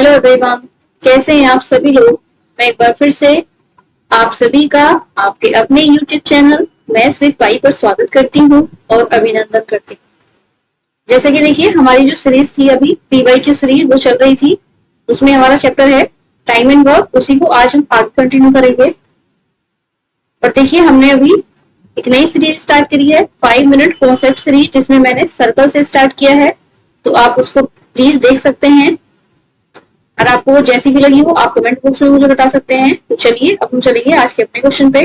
Hello everyone, कैसे हैं आप सभी लोग। मैं एक बार फिर से आप सभी का आपके अपने YouTube चैनल मैथ्स विद पाई पर स्वागत करती हूँ और अभिनंदन करती हूँ। जैसे कि देखिए, हमारी जो सीरीज थी अभी PYQ सीरीज वो चल रही थी, उसमें हमारा चैप्टर है टाइम एंड वर्क, उसी को आज हम आगे कंटिन्यू करेंगे। और देखिए, हमने अभी एक नई सीरीज स्टार्ट करी है 5 मिनट कॉन्सेप्ट सीरीज, जिसमें मैंने सर्कल से स्टार्ट किया है, तो आप उसको प्लीज देख सकते हैं। और आपको जैसी भी लगी हो आप कमेंट बॉक्स में मुझे बता सकते हैं। तो चलिए अब हम चलेंगे आज के अपने क्वेश्चन पे।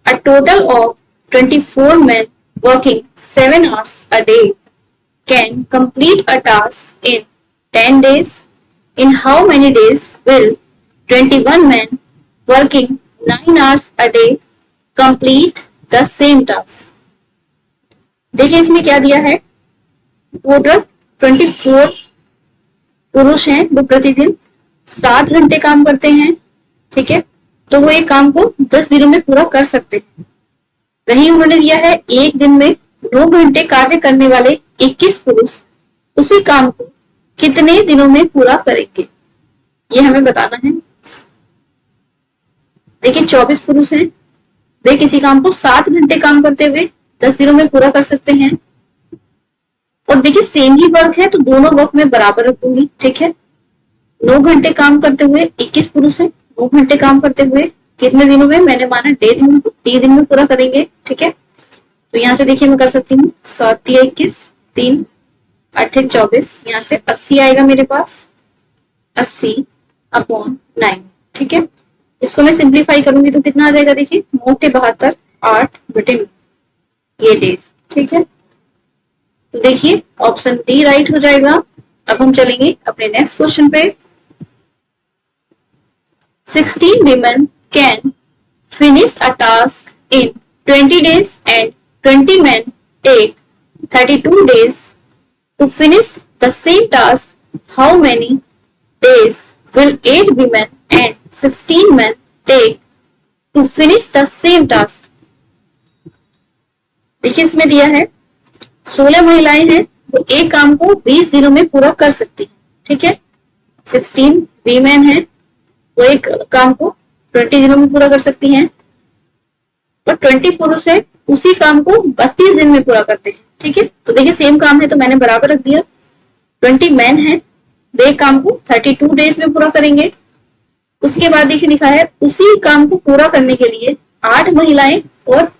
A total of 24 men working 7 hours a day can complete a task in 10 days. In how many days will 21 men working 9 hours a day complete the same task? देखिए इसमें क्या दिया है, टोटल 24 पुरुष हैं, वो प्रतिदिन 7 घंटे काम करते हैं, ठीक है। तो वो एक काम को 10 दिनों में पूरा कर सकते हैं। वहीं उन्होंने दिया है एक दिन में 9 घंटे कार्य करने वाले 21 पुरुष उसी काम को कितने दिनों में पूरा करेंगे, ये हमें बताना है। देखिए 24 पुरुष हैं, वे किसी काम को 7 घंटे काम करते हुए 10 दिनों में पूरा कर सकते हैं। और देखिए सेम ही वर्क है तो दोनों वर्क में बराबर रखूंगी, ठीक है। 9 घंटे काम करते हुए 21 पुरुष है, 9 घंटे काम करते हुए कितने दिनों में, मैंने माना डी दिन में पूरा करेंगे, ठीक है। तो यहाँ से देखिए मैं कर सकती हूँ 7 या 21, 3 8 24, यहाँ से 80 आएगा मेरे पास, 80/9, ठीक है। इसको मैं सिंप्लीफाई करूंगी तो कितना आ जाएगा, देखिए मोटे 72 8/9 ये डेज, ठीक है। तो देखिए ऑप्शन डी राइट हो जाएगा। अब हम चलेंगे अपने नेक्स्ट क्वेश्चन पे। 16 women can finish a task in 20 days and 20 men take 32 days to finish the same task. How many days will 8 women and 16 men take to finish the same task? देखिए इसमें दिया है 16 महिलाएं हैं, वो एक काम को 20 दिनों में पूरा कर सकती है, ठीक है। 16 वीमेन है, वो एक काम को 20 दिनों में पूरा कर सकती हैं। और 20 पुरुष है, उसी काम को 32 दिन में पूरा करते हैं, ठीक है। तो देखिए सेम काम है तो मैंने बराबर रख दिया। 20 मैन है, वे काम को 32 डेज में पूरा करेंगे। उसके बाद देखिए लिखा है उसी काम को पूरा करने के लिए 8 महिलाएं और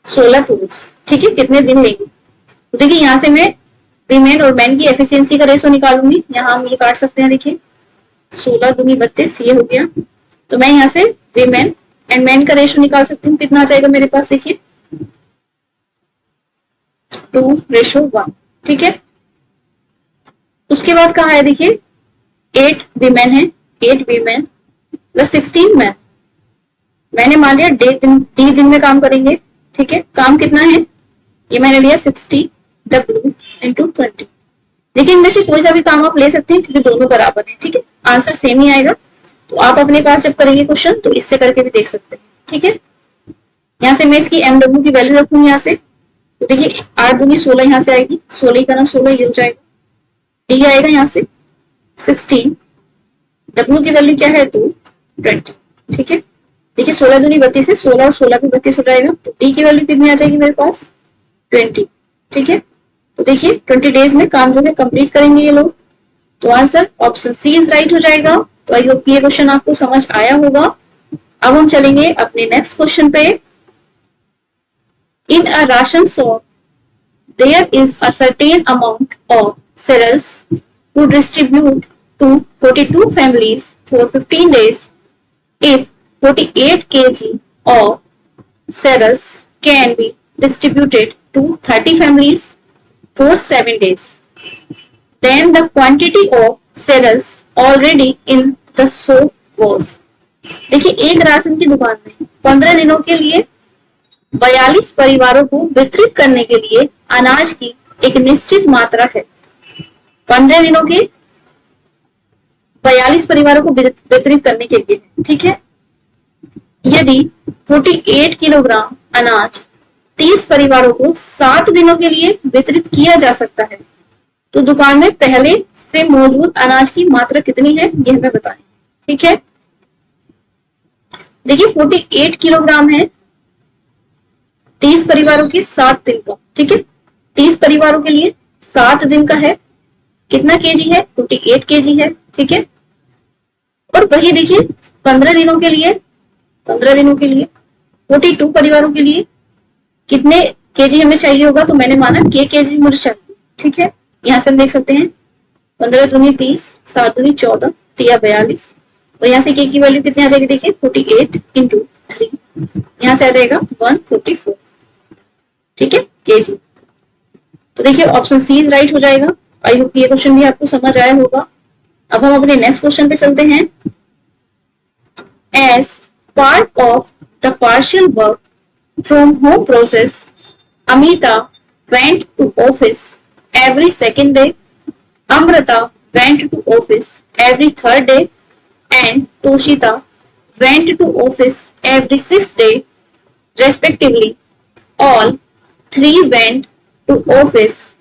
16 पुरुष, ठीक है, कितने दिन लेंगे। तो देखिए यहाँ से मैं वीमेन और मैन की एफिशिएंसी का रेशो निकालूंगी। यहाँ हम ये काट सकते हैं, देखिए 16 दूनी 32 ये हो गया। तो मैं यहाँ से वीमेन एंड मैन का रेशो निकाल सकती हूँ, कितना आ जाएगा मेरे पास, देखिए 2:1, ठीक है। उसके बाद कहा है, देखिए 8 वीमेन है, 8 वीमेन प्लस 16 मैन, मैंने मान लिया डी दिन में काम करेंगे, ठीक है। काम कितना है, ये मैंने लिया 60W × 20। लेकिन इनमें से कोई सा भी काम आप ले सकते हैं क्योंकि दोनों बराबर हैं, ठीक है, आंसर सेम ही आएगा। तो आप अपने पास जब करेंगे क्वेश्चन तो इससे करके भी देख सकते हैं, ठीक है। यहाँ से मैं इसकी MW की वैल्यू रखूंगी यहाँ से, तो देखिए 8 दूनी 16 यहाँ से आएगी, 16 का ना 16 ये हो जाएगा, डी आएगा यहाँ से 16, W की वैल्यू क्या है 220, ठीक है। देखिए 16 दूनी 32 है, 16 और 16 भी 32 हो जाएगा, तो डी की वैल्यू कितनी आ जाएगी मेरे पास 20, ठीक है। तो देखिए 20 डेज में काम जो है कंप्लीट करेंगे ये लोग। तो answer option C is right हो जाएगा। तो आई होप ये क्वेश्चन आपको समझ आया होगा। अब हम चलेंगे अपने नेक्स्ट क्वेश्चन पे। In a ration shop there is a certain amount of cereals to distribute to 42 families for 15 days. If 48 kg of cereals can be distributed to 30 families for 7 days, then the quantity of cereals already in the shop was. देखिए एक ration की दुकान में 15 दिनों के लिए 42 परिवारों को वितरित करने के लिए अनाज की एक निश्चित मात्रा है। 15 दिनों के 42 परिवारों को वितरित करने के लिए, ठीक है। यदि 48 किलोग्राम अनाज 30 परिवारों को 7 दिनों के लिए वितरित किया जा सकता है तो दुकान में पहले से मौजूद अनाज की मात्रा कितनी है ये हमें बताएं। ठीक है, देखिए 48 किलोग्राम है 30 परिवारों के 7 दिन का। ठीक है, 30 परिवारों के लिए 7 दिन का है, कितना केजी है 48 केजी है। ठीक है, और वही देखिए 15 दिनों के लिए 42 परिवारों के लिए कितने केजी हमें चाहिए होगा, तो मैंने माना केजी मुझे चाहिए। ठीक है, यहाँ से हम देख सकते हैं 15 दूनी 30, 7 दूनी 14, 3 42, और यहाँ से के की वैल्यू कितनी आ जाएगी, देखिए 48 इंटू 3, यहाँ से आ जाएगा 144। ठीक है, केजी। तो देखिए ऑप्शन सी राइट हो जाएगा। आई होप ये क्वेश्चन भी आपको समझ आया होगा। अब हम अपने नेक्स्ट क्वेश्चन पे चलते हैं। As part of the partial work from home process, Amita went to office every second day, Amrita went to office every third day, and Toshita went to office every sixth day, respectively. All three went to office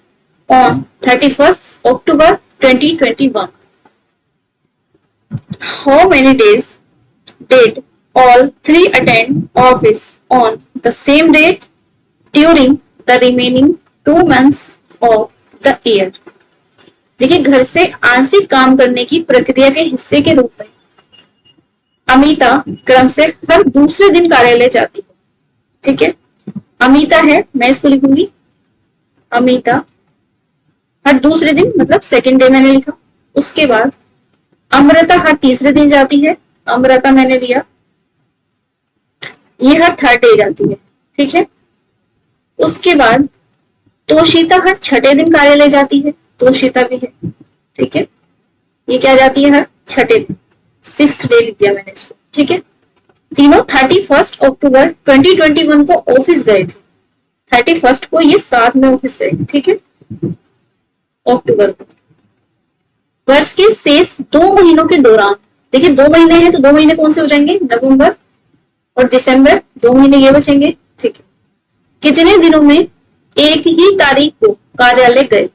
on 31st October 2021. How many days did all three attend office on the same date during the remaining 2 months of the year? देखिए घर से आंशिक काम करने की प्रक्रिया के हिस्से के रूप में अमिता क्रम से हर दूसरे दिन कार्यालय जाती है। ठीक है, अमिता है, मैं इसको लिखूंगी अमिता हर दूसरे दिन, मतलब सेकेंड डे मैंने लिखा। उसके बाद अमृता हर तीसरे दिन जाती है, अमृता मैंने लिया, ये हर थर्ड डे जाती है। ठीक है, उसके बाद तोशिता हर छठे दिन कार्यालय जाती है, तोशिता भी है। ठीक है, ये क्या जाती है हर छठे दिन, 6th डे लिख दिया मैंने इसको। ठीक है, तीनों 31 अक्टूबर 2021 को ऑफिस गए थे। 31 को ये साथ में ऑफिस गए। ठीक है, अक्टूबर को। वर्ष के शेष 2 महीनों के दौरान, देखिए 2 महीने हैं तो 2 महीने कौन से हो जाएंगे, नवंबर और दिसंबर, 2 महीने ये बचेंगे। ठीक है, कितने दिनों में एक ही तारीख को कार्यालय गए,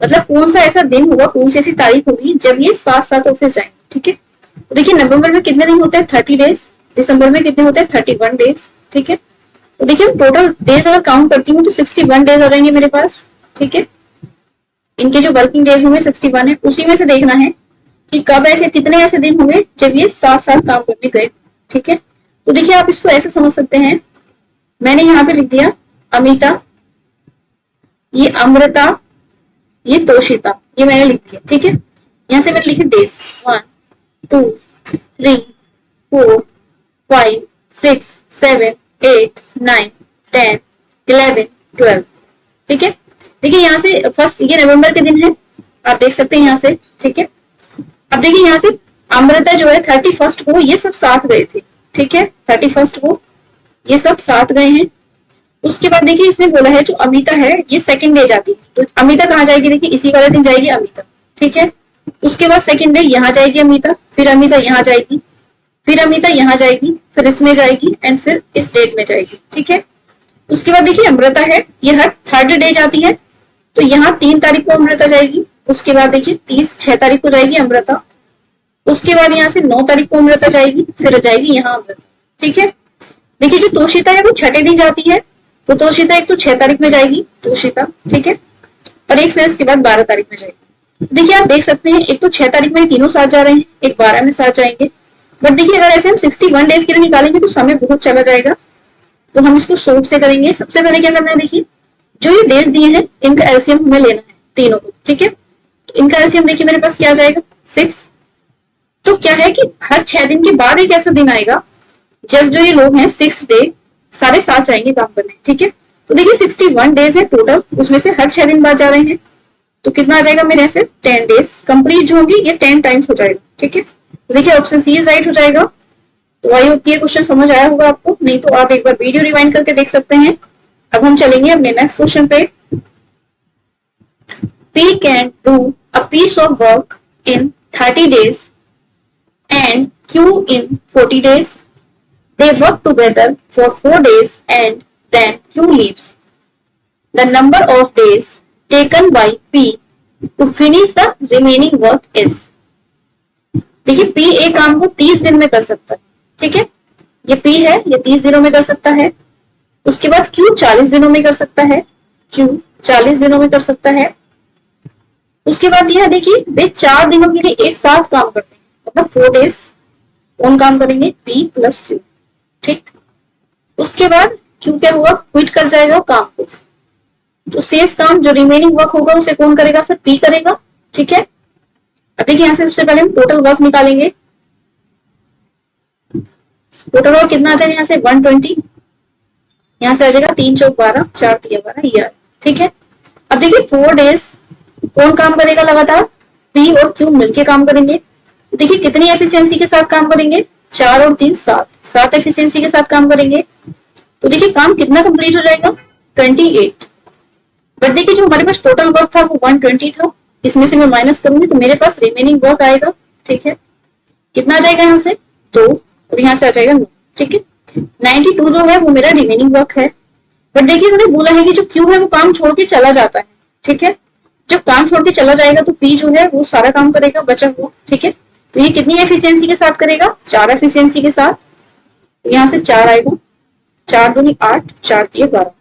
मतलब कौन सा ऐसा दिन होगा, कौन सी ऐसी तारीख होगी जब ये साथ साथ ऑफिस जाएंगे। ठीक है, तो देखिए नवंबर में कितने दिन होते हैं 30 डेज, दिसंबर में कितने होते हैं 31 डेज। ठीक है, तो देखिए टोटल डेज अगर काउंट करती हूँ तो 61 डेज हो जाएंगे मेरे पास। ठीक है, इनके जो वर्किंग डेज होंगे 61 है, उसी में से देखना है कि कब ऐसे कितने ऐसे दिन होंगे जब ये साथ साथ काम करने गए। ठीक है, तो देखिए आप इसको ऐसे समझ सकते हैं, मैंने यहाँ पे लिख दिया अमिता, ये अमृता, ये तोशिता, ये मैंने लिख दिया। ठीक है, यहाँ से मैंने लिखे डेज 1 2 3 4 5 6 7 8 9 10 11 12। ठीक है, देखिए यहाँ से फर्स्ट ये नवंबर के दिन है, आप देख सकते हैं यहाँ से। ठीक है, अब देखिए यहाँ से अमृता जो है 31 को ये सब साथ गए थे। ठीक है, 31 को ये सब साथ गए हैं। उसके बाद देखिए इसने बोला है जो अमिता है ये सेकंड डे जाती है, तो अमिता कहाँ जाएगी, देखिए इसी वाले दिन जाएगी अमिता। ठीक है, उसके बाद सेकंड डे यहाँ जाएगी अमिता, फिर अमिता यहाँ जाएगी, फिर अमिता यहाँ जाएगी, फिर इसमें जाएगी एंड फिर इस डेट में जाएगी। ठीक है, उसके बाद देखिए अमृता है ये हर थर्ड डे जाती है, तो यहाँ 3 तारीख को अमृता जाएगी। उसके बाद देखिए 6 तारीख को जाएगी अमृता, उसके बाद यहाँ से 9 तारीख को अमृता जाएगी, फिर जाएगी यहाँ अमृता। ठीक है, देखिए जो तोशिता है वो छठे दिन जाती है, तो तोशिता एक तो 6 तारीख में जाएगी तोशिता। ठीक है, और एक फिर इसके बाद 12 तारीख में जाएगी। देखिए आप देख सकते हैं एक तो 6 तारीख में तीनों साथ जा रहे हैं, एक 12 में साथ जाएंगे। बट देखिए अगर ऐसे हम 61 डेज के लिए निकालेंगे तो समय बहुत चला जाएगा, तो हम इसको शॉर्ट से करेंगे। सबसे पहले क्या करना है, देखिए जो ये डेज दिए हैं इनका एलसीएम हमें लेना है तीनों को। ठीक है, इनका एलसीएम देखिए मेरे पास क्या आ जाएगा 6। तो क्या है कि हर 6 दिन के बाद एक ऐसा दिन आएगा जब जो ये लोग हैं 6 डे सारे साथ जाएंगे काम करने। ठीक है, तो देखिए 61 डेज है टोटल, उसमें से हर 6 दिन बाद जा रहे हैं, तो कितना आ जाएगा मेरे ऐसे 10 डेज कंप्लीट जो होंगी ये 10 टाइम्स हो जाएगा। ठीक है, तो देखिए ऑप्शन सी राइट हो जाएगा। तो आई होप ये क्वेश्चन समझ आया होगा आपको, नहीं तो आप एक बार वीडियो रिवाइंड करके देख सकते हैं। अब हम चलेंगे अपने नेक्स्ट क्वेश्चन पे। P can do a piece of work in 30 days and Q in 40 days. They work together for 4 days and then Q leaves. The number of days taken by P to finish the remaining work is. देखिए P एक काम को 30 दिन में कर सकता है, ठीक है, ये P है, ये 30 दिनों में कर सकता है। उसके बाद Q 40 दिनों में कर सकता है, Q 40 दिनों में कर सकता है। उसके बाद यह देखिए वे 4 दिनों के लिए एक साथ काम करते हैं, मतलब 4 डेज कौन काम करेंगे, P प्लस Q, ठीक। उसके बाद Q क्या हुआ, क्विट कर जाएगा काम को, तो शेष काम जो रिमेनिंग वर्क होगा उसे कौन करेगा, फिर P करेगा, ठीक है। अब देखिए यहाँ से सबसे पहले हम टोटल वर्क निकालेंगे। टोटल वर्क कितना आ जाएगा, यहाँ से 120, यहाँ से आ जाएगा 3 चौक 12, 4 तिया 12, ये ठीक है। अब देखिए 4 डेज कौन काम करेगा, लगातार P और Q मिलके काम करेंगे। देखिए कितनी एफिशिएंसी के साथ काम करेंगे, 4 और 3 7 एफिशिएंसी के साथ काम करेंगे। तो देखिए काम कितना कंप्लीट हो जाएगा, 28। बट देखिए जो हमारे पास टोटल वर्क था वो 120 था, इसमें से मैं माइनस करूंगी तो मेरे पास रिमेनिंग वर्क आएगा, ठीक है। कितना आ जाएगा, यहाँ से 2 और यहाँ से आ जाएगा 9, ठीक है। 92 जो है वो मेरा रिमेनिंग वर्क है। बट देखिए उन्होंने बोला है कि जो Q है वो काम छोड़ के चला जाता है, ठीक है। जब काम छोड़ के चला जाएगा तो P जो है वो सारा काम करेगा बचा हुआ, ठीक है। तो ये कितनी एफिशिएंसी के साथ करेगा, 4 एफिशिएंसी के साथ। तो यहाँ से 4 आएगा, 4 दूनी 8, 4 तिये 12,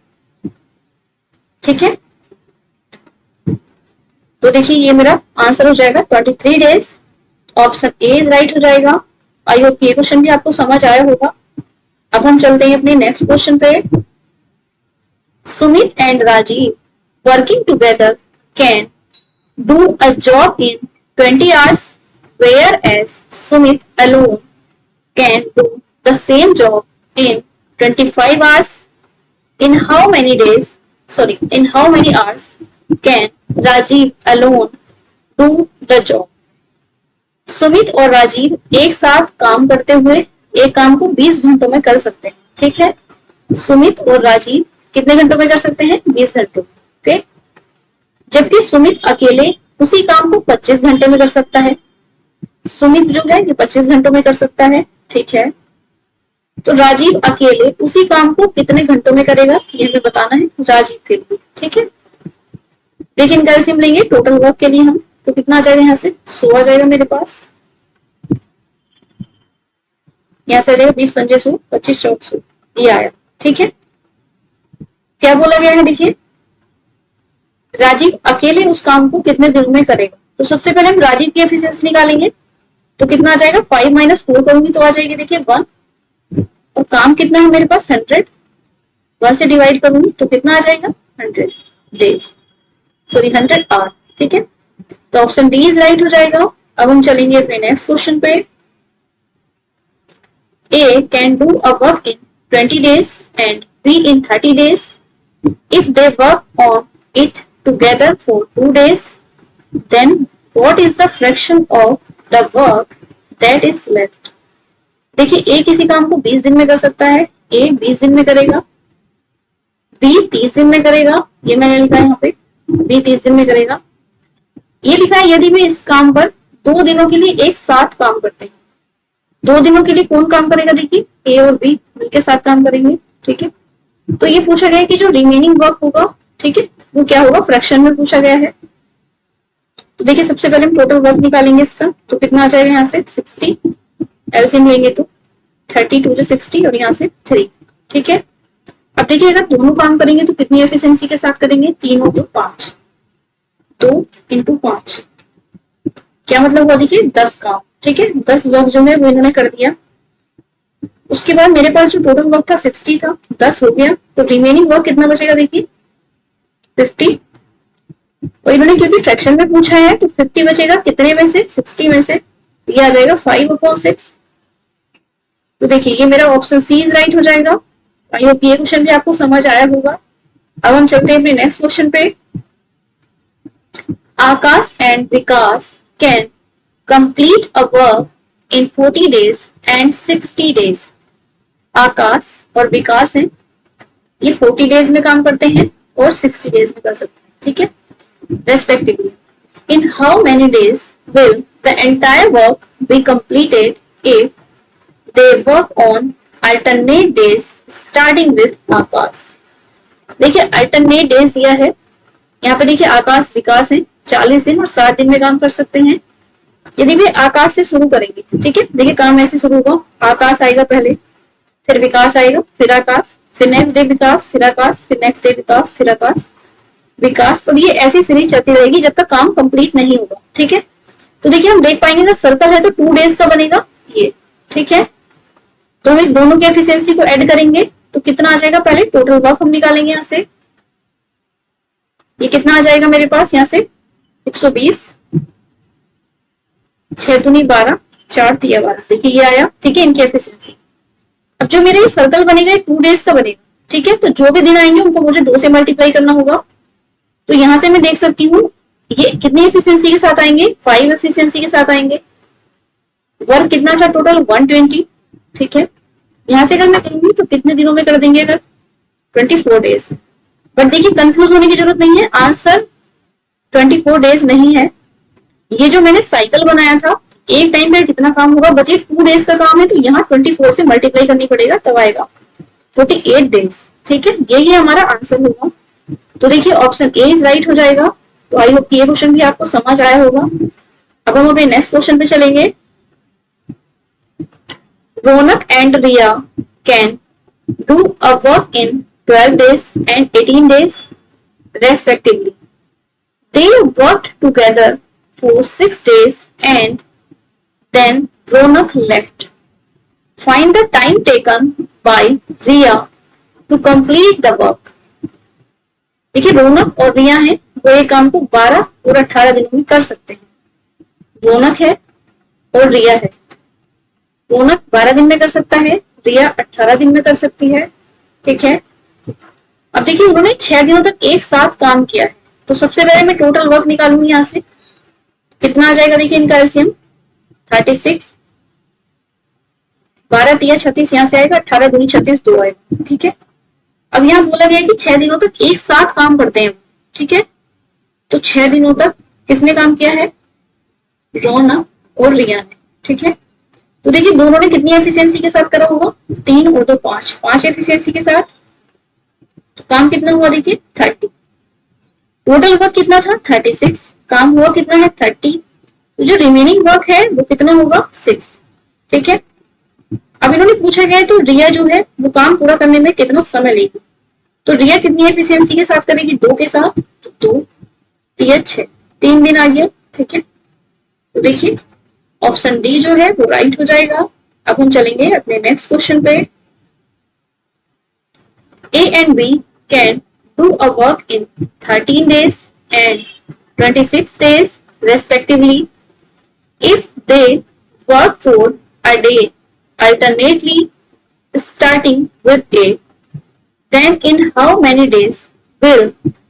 ठीक है। तो देखिए ये मेरा आंसर हो जाएगा 23 days. Option A is right हो जाएगा। आई होप ये क्वेश्चन भी आपको समझ आया होगा। अब हम चलते हैं अपने नेक्स्ट क्वेश्चन पे। Sumit and Rajiv working together can do a job in 20 hours, whereas Sumit alone can do the same job in 25 hours. In how many days, in how many hours can Rajiv alone do the job? Sumit और राजीव एक साथ काम करते हुए एक काम को 20 घंटों में कर सकते हैं, ठीक है। सुमित और राजीव कितने घंटों में कर सकते हैं, 20 घंटों, ओके। जबकि सुमित अकेले उसी काम को 25 घंटे में कर सकता है। सुमित जो है ये 25 घंटों में कर सकता है, ठीक है। तो राजीव अकेले उसी काम को कितने घंटों में करेगा ये हमें बताना है राजीव के लिए, ठीक है। लेकिन कैल्सियम लेंगे टोटल वर्क के लिए हम, तो कितना आ जाएगा, यहाँ से 100 आ जाएगा मेरे पास। यहाँ से आ जाएगा 20 पंजे 100, 25 चौक 100, ये आया, ठीक है। क्या बोला गया है, देखिए राजीव अकेले उस काम को कितने दिन में करेगा। तो सबसे पहले हम राजीव की एफिशिएंसी निकालेंगे, तो कितना आ जाएगा, 5 - 4 करूंगी तो आ जाएगी देखिए 1, और काम कितना है मेरे पास 100, 1 से डिवाइड करूंगी तो कितना आ जाएगा 100 डेज, 100 आवर, ठीक है। तो ऑप्शन डी इज राइट हो जाएगा। अब हम चलेंगे अपने नेक्स्ट क्वेश्चन पे। A can do a work in 20 days and B in 30 days if they work on it together for 2 days, then what is the fraction of the work that is left? देखिए ए किसी काम को 20 दिन में कर सकता है, ए 20 दिन में करेगा, बी 30 दिन में करेगा, ये मैंने लिखा है यहाँ पे, बी 30 दिन में करेगा। ये लिखा है यदि वे इस काम पर 2 दिनों के लिए एक साथ काम करते हैं। 2 दिनों के लिए कौन काम करेगा, देखिए ए और बी मिलकर साथ काम करेंगे, ठीक है। तो ये पूछा गया है कि जो रिमेनिंग वर्क होगा, ठीक है, वो क्या होगा, फ्रैक्शन में पूछा गया है। तो देखिए सबसे पहले हम टोटल वर्क निकालेंगे इसका, तो कितना आ जाएगा, यहाँ से 60, एलसीएम लेंगे तो 32 जो 60 और यहाँ से 3, ठीक है। अब देखिए अगर दोनों काम करेंगे तो कितनी एफिशिएंसी के साथ करेंगे, 3 और 2 5, 2 × 5, क्या मतलब हुआ, देखिए 10 काम, ठीक है। 10 वर्क जो है वो इन्होंने कर दिया। उसके बाद मेरे पास जो टोटल वर्क था 60 था, 10 हो गया, तो रिमेनिंग वर्क कितना बचेगा, देखिए 50, और इन्होंने क्योंकि फ्रैक्शन में पूछा है तो 50 बचेगा कितने में से, 60 में से, ये आ जाएगा 5/6। तो देखिए ये मेरा ऑप्शन सी राइट हो जाएगा। आई होप ये क्वेश्चन भी आपको समझ आया होगा। अब हम चलते हैं अपने नेक्स्ट क्वेश्चन पे। Akash and Vikas can complete a work in 40 days and 60 days। Akash और विकास है, ये 40 डेज में काम करते हैं और 60 डेज में कर सकते हैं, ठीक है, respectively. In how many days will the entire work be completed if they work on alternate days starting with Akash. देखिए अल्टरनेट डेज दिया है, यहाँ पे देखिए आकाश विकास है, 40 दिन और 60 दिन में काम कर सकते हैं। यदि वे आकाश से शुरू करेंगे, ठीक है, देखिए काम ऐसे शुरू होगा, आकाश आएगा पहले, फिर विकास आएगा, फिर आकाश, फिर नेक्स्ट डे विकास, फिर आकाश, फिर नेक्स्ट डे विकास, फिर आकाश, विकास, और ये ऐसी सीरीज चलती रहेगी जब तक काम कंप्लीट नहीं होगा। ठीक है, तो देखिए हम देख पाएंगे अगर सर्कल है तो 2 डेज का बनेगा ये। ठीक है, तो हम इस दोनों की एफिशिएंसी को ऐड करेंगे तो कितना आ जाएगा, पहले टोटल वर्क हम निकालेंगे यहाँ से। ये कितना आ जाएगा मेरे पास यहाँ से 120, 6 दूनी 12, 4 तिया 12, देखिए ये आया। ठीक है, इनकी एफिशिएंसी। अब जो मेरे सर्कल बनेगा 2 डेज का बनेगा। ठीक है, तो जो भी दिन आएंगे उनको मुझे 2 से मल्टीप्लाई करना होगा। तो यहां से मैं देख सकती हूँ ये कितनी एफिशिएंसी के साथ आएंगे, 5 एफिशिएंसी के साथ आएंगे। वर्क कितना था टोटल 120। ठीक है, यहां से अगर मैं करूंगी तो कितने दिनों में कर देंगे, अगर 24 डेज। बट देखिए कंफ्यूज होने की जरूरत नहीं है, आंसर 24 डेज नहीं है। ये जो मैंने साइकिल बनाया था, एक टाइम पे कितना काम होगा, बचे 2 डेज का काम है, तो यहाँ 24 से मल्टीप्लाई करनी पड़ेगा, तब आएगा 48 डेज। ठीक है, यही हमारा आंसर होगा। तो देखिए ऑप्शन ए इज राइट हो जाएगा। तो आई होप ये क्वेश्चन भी आपको समझ आया होगा। अब हम अपने नेक्स्ट क्वेश्चन पे चलेंगे। Raunak and Riya can do a work in 12 days and 18 days respectively. They worked together for 6 days and then Ronak left. Find the time taken by Riya to complete the work. देखिए रोनक और रिया हैं, वो एक काम को 12 और 18 दिनों में कर सकते हैं। रोनक है और रिया है। रोनक 12 दिन में कर सकता है, रिया 18 दिन में कर सकती है। ठीक है, अब देखिए उन्होंने 6 दिनों तक एक साथ काम किया है। तो सबसे पहले मैं टोटल वर्क निकालूंगी यहाँ से, कितना आ जाएगा देखिए इनका एलसीएम 36, 12 तिया 36 यहाँ से आएगा, 18 दूनी 36, 2 आएगा। ठीक है, अब यहाँ बोला गया कि 6 दिनों तक एक साथ काम करते हैं। ठीक है, तो 6 दिनों तक किसने काम किया है, रोना और रिया ने। ठीक है, तो देखिए दोनों ने कितनी एफिशिएंसी के साथ करा होगा, 3 और 2 5, 5 एफिशिएंसी के साथ। तो काम कितना हुआ देखिए 30। टोटल वर्क कितना था 36, काम हुआ कितना है 30। तो जो रिमेनिंग वर्क है वो कितना होगा 6। ठीक है, अब इन्होंने पूछा गया है तो रिया जो है वो काम पूरा करने में कितना समय लेगी। तो रिया कितनी एफिशिएंसी के साथ करेगी, 2 के साथ, तो 2 3 6, 3 दिन आ गया। ठीक है, तो देखिए ऑप्शन डी जो है वो राइट हो जाएगा। अब हम चलेंगे अपने नेक्स्ट क्वेश्चन पे। A and B can do a work in 13 days and 26 days respectively. If they work for a day alternately starting with A, then in how many days will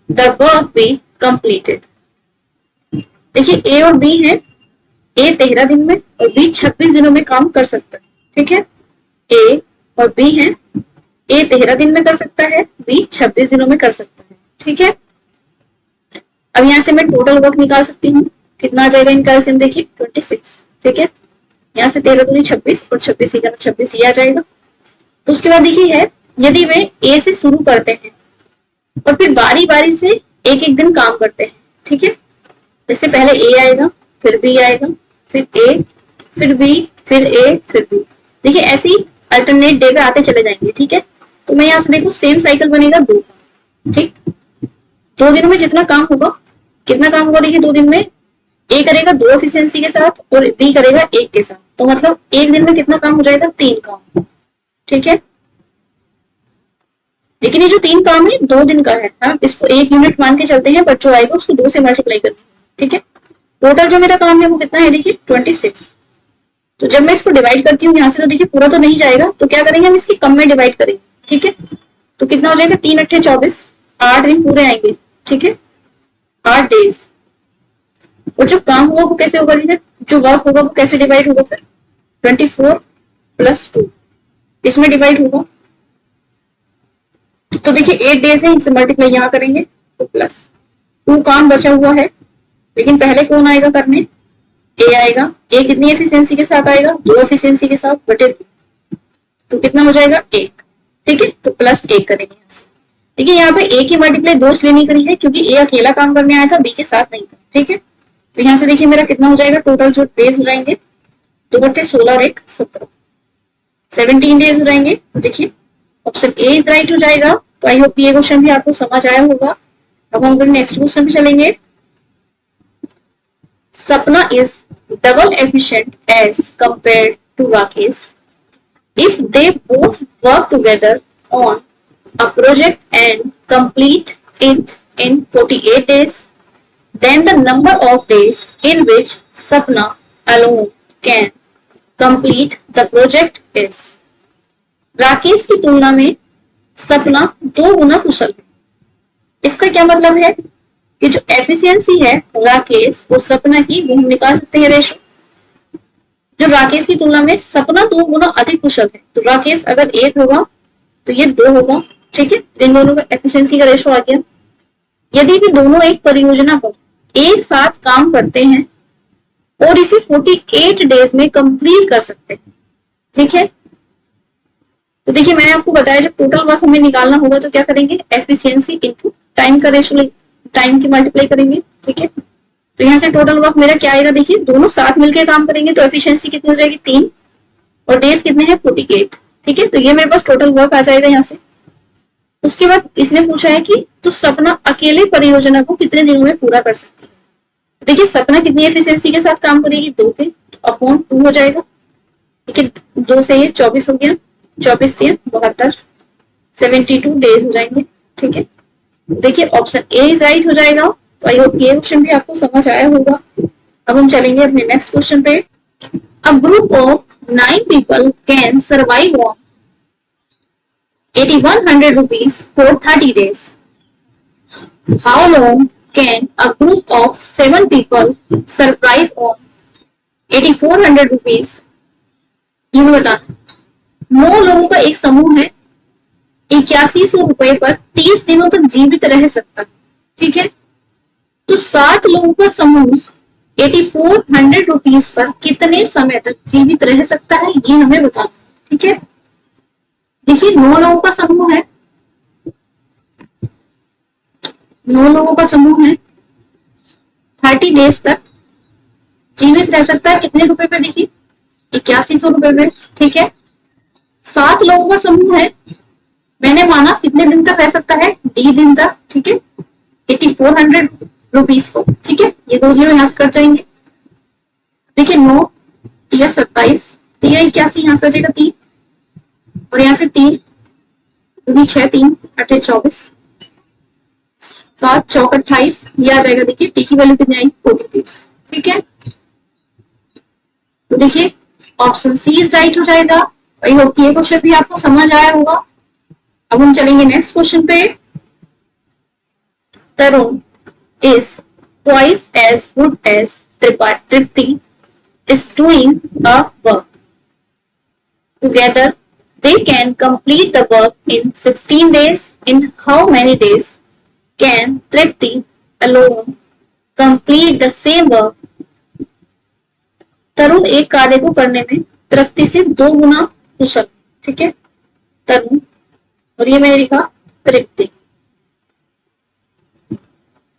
the work be completed? देखिए A और B है, A 13 दिन में और B 26 दिनों में काम कर सकता है। ठीक है, A और B है, A 13 दिन में कर सकता है, B 26 दिनों में कर सकता है। ठीक है, अब यहां से मैं टोटल वर्क निकाल सकती हूँ, कितना आ जाएगा इनका एलसीएम देखिए 26। ठीक है, यहाँ से 13 दूनी 26 और 26 ही 26 ये आ जाएगा। तो उसके बाद देखिए है, यदि वे A से शुरू करते हैं और फिर बारी बारी से एक एक दिन काम करते हैं। ठीक है, जैसे पहले A आएगा, फिर B आएगा, फिर A, फिर B, फिर A, फिर B। देखिए ऐसी अल्टरनेट डे पे आते चले जाएंगे। ठीक है, तो मैं यहाँ से देखो सेम साइकिल बनेगा 2 का। ठीक, 2 दिनों में जितना काम होगा, कितना काम होगा देखिए 2 दिन में, A करेगा 2 एफिशिएंसी के साथ और B करेगा 1 के साथ। तो मतलब एक दिन में कितना काम हो जाएगा, 3 काम। ठीक है, लेकिन ये जो 3 काम है 2 दिन का है, हाँ इसको 1 यूनिट मान के चलते हैं, बट जो आएगा उसको 2 से मल्टीप्लाई करना। ठीक है, टोटल जो मेरा काम है वो कितना है देखिए 26। तो जब मैं इसको डिवाइड करती हूँ यहाँ से, तो देखिए पूरा तो नहीं जाएगा, तो क्या करेंगे हम इसकी कम में डिवाइड करेंगे। ठीक है, तो कितना हो जाएगा 3 8 24, 8 दिन पूरे आएंगे। ठीक है, 8 डेज। और जो काम होगा वो कैसे होगा, जो वर्क होगा वो कैसे डिवाइड होगा, फिर 24 + 2 इसमें डिवाइड होगा। तो देखिए 8 डेज है, इनसे मल्टीप्लाई यहाँ करेंगे तो +2 काम बचा हुआ है। लेकिन पहले कौन आएगा करने, A आएगा। A कितनी एफिशिएंसी के साथ आएगा, 2 एफिशिएंसी के साथ बटे 2, तो कितना हो जाएगा 1। ठीक है, तो +1 करेंगे यहाँ से। देखिए यहाँ पे ए की मल्टीप्लाई 2 इसलिए नहीं करी है क्योंकि ए अकेला काम करने आया था, बी के साथ नहीं था। ठीक है, तो यहाँ से देखिए मेरा कितना हो जाएगा, टोटल जो डेज हो जाएंगे 2/16 और 1 17, 17 डेज हो जाएंगे। तो देखिए ऑप्शन ए इज राइट हो जाएगा। तो आई होप ये क्वेश्चन भी आपको समझ आया होगा। अब हम लोग नेक्स्ट क्वेश्चन पे चलेंगे। Sapna is double efficient as compared to Rakesh if they both work together on a project and complete it in 48 days, then the number of days in which Sapna alone can complete the project is। Rakesh की तुलना में सपना 2 गुना कुशल है। इसका क्या मतलब है कि जो एफिशिएंसी है राकेश और सपना की, वो हम निकाल सकते हैं रेशो। जो राकेश की तुलना में सपना 2 गुना अधिक कुशल है, तो राकेश अगर 1 होगा तो ये 2 होगा। ठीक है, इन दोनों का एफिशिएंसी का रेशो आ गया। यदि भी दोनों एक परियोजना पर एक साथ काम करते हैं और इसे 48 डेज में कंप्लीट कर सकते हैं। ठीक है, तो देखिए मैंने आपको बताया जब टोटल वर्क हमें निकालना होगा तो क्या करेंगे, एफिशिएंसी इनटू टाइम का रेशो, टाइम की मल्टीप्लाई करेंगे। ठीक है, तो यहाँ से टोटल वर्क मेरा क्या आएगा, देखिए दोनों साथ मिलकर काम करेंगे तो एफिशिएंसी कितनी हो जाएगी 3 और डेज कितने हैं 48। ठीक है, तो ये मेरे पास टोटल वर्क आ जाएगा यहाँ से। उसके बाद इसने पूछा है कि तो सपना अकेले परियोजना को कितने दिनों में पूरा कर सकती है। देखिए सपना कितनी एफिशिएंसी के साथ काम करेगी, 2 पे, अपॉन 2 हो जाएगा। ठीक है, 2 से ये 24 हो गया, 24 3 72, 72 डेज हो जाएंगे। ठीक है, देखिए ऑप्शन ए इज राइट हो जाएगा। तो आई होप ये क्वेश्चन भी आपको समझ आया होगा। अब हम चलेंगे अपने नेक्स्ट क्वेश्चन पे। A group of 9 people can survive on 8100 rupees for 30 days. How long can a group of 7 people survive on 8400 rupees? ये मैं बताना। 9 लोगों का एक समूह है, 8100 रुपए पर 30 दिनों तक जीवित रह सकता है। ठीक है, तो 7 लोगों का समूह 8400 रुपीज पर कितने समय तक जीवित रह सकता है, ये हमें बताना। ठीक है, देखिए 9 लोगों का समूह है, 9 लोगों का समूह है, 30 डेज तक जीवित रह सकता है कितने रुपए पे, देखिए 8100 रुपए पे। ठीक है, 7 लोगों का समूह है, मैंने माना कितने दिन तक रह सकता है, D दिन तक। ठीक है, 8400 रुपीज को। ठीक है, ये 2 जीरो यहाँ से कट जाएंगे। देखिए 9 3 27, 3 81 यहाँ से आ जाएगा 3 और यहाँ से 3 6 3 8 24, 7 4 28, ये आ जाएगा। देखिए टी की वैल्यू कितनी आई 46। ठीक है, तो देखिए ऑप्शन सी इज राइट हो जाएगा। आई होप ये क्वेश्चन भी आपको समझ आया होगा। अब हम चलेंगे नेक्स्ट क्वेश्चन पे। तरुण is twice as good as Tripti is doing a work. Together, they can complete the work in 16 days. In how many days can Tripti alone complete the same work? तरुण एक कार्य को करने में तृप्ति से 2 गुना कुशल। ठीक है, तरुण, और ये मैंने लिखा तृप्ति।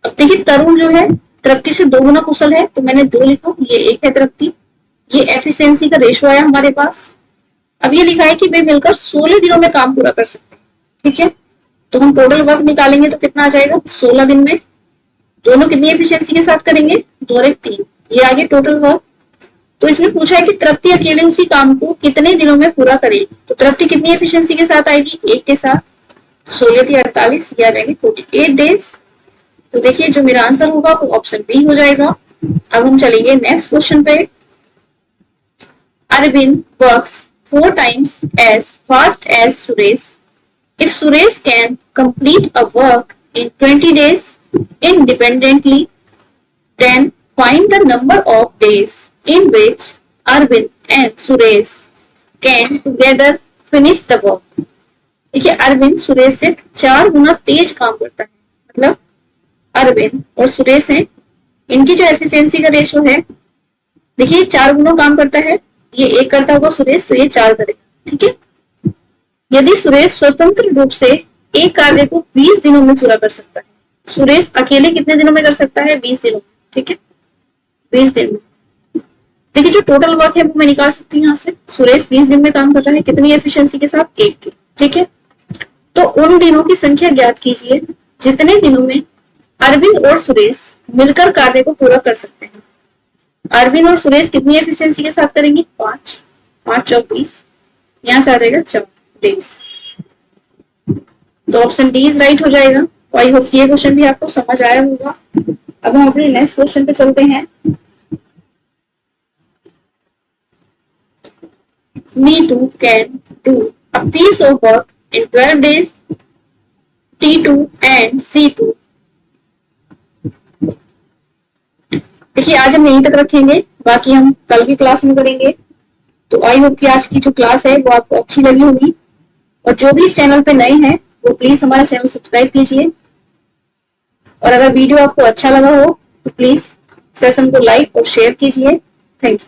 अब देखिए तरुण जो है तृप्ति से 2 गुना कुशल है, तो मैंने 2 लिखा, ये 1 है तृप्ति। ये एफिशिएंसी का रेशो आया हमारे पास। अब ये लिखा है कि वे मिलकर 16 दिनों में काम पूरा कर सकते हैं। ठीक है, तो हम टोटल वर्क निकालेंगे तो कितना आ जाएगा, 16 दिन में। दोनों कितनी एफिशिएंसी के साथ करेंगे, 2 और 1 3, ये आगे टोटल वर्क। तो इसमें पूछा है कि तृप्ति अकेले उसी काम को कितने दिनों में पूरा करेगी। तो तृप्ति कितनी एफिशिएंसी के साथ आएगी, 1 के साथ, 16 3 48, ये आ जाएंगे 48 डेज। तो देखिए जो मेरा आंसर होगा वो ऑप्शन बी हो जाएगा। अब हम चलेंगे नेक्स्ट क्वेश्चन पे। Arvind works 4 times as fast as Suresh. If Suresh can complete a work in 20 days independently, then find the number of days in which Arvind and Suresh can together finish the work. देखिए अरविंद सुरेश से 4 गुना तेज काम करता है, मतलब अरविंद और सुरेश हैं, इनकी जो एफिशिएंसी का रेशो है, देखिए 4 गुना काम करता है, ये 1 करता होगा सुरेश, तो ये 4 करेगा। ठीक है, यदि सुरेश स्वतंत्र रूप से एक कार्य को 20 दिनों में पूरा कर सकता है। सुरेश अकेले कितने दिनों में कर सकता है? 20 दिनों में। ठीक है, 20 दिन में। देखिए जो टोटल वर्क है वो मैं निकाल सकती हूँ यहाँ से। सुरेश 20 दिन में काम कर रहा है, कितनी एफिशिएंसी के साथ? 1 की। ठीक है, तो उन दिनों की संख्या ज्ञात कीजिए जितने दिनों में अरविंद और सुरेश मिलकर कार्य को पूरा कर सकते हैं। अरविंद और सुरेश कितनी एफिशिएंसी के साथ करेंगे? 5, 5 चौक 20, यहाँ से आ जाएगा 4 डेज। तो ऑप्शन डी इज राइट हो जाएगा। तो आई होप ये क्वेश्चन भी आपको समझ आया होगा। अब हम अपने नेक्स्ट क्वेश्चन पे चलते हैं। Meetu can do a piece of work in 12 days. T2 and C2। देखिए आज हम यहीं तक रखेंगे, बाकी हम कल की क्लास में करेंगे। तो आई होप कि आज की जो क्लास है वो आपको अच्छी लगी होगी। और जो भी इस चैनल पे नए हैं वो प्लीज हमारे चैनल सब्सक्राइब कीजिए। और अगर वीडियो आपको अच्छा लगा हो तो प्लीज सेशन को लाइक और शेयर कीजिए। Thank you.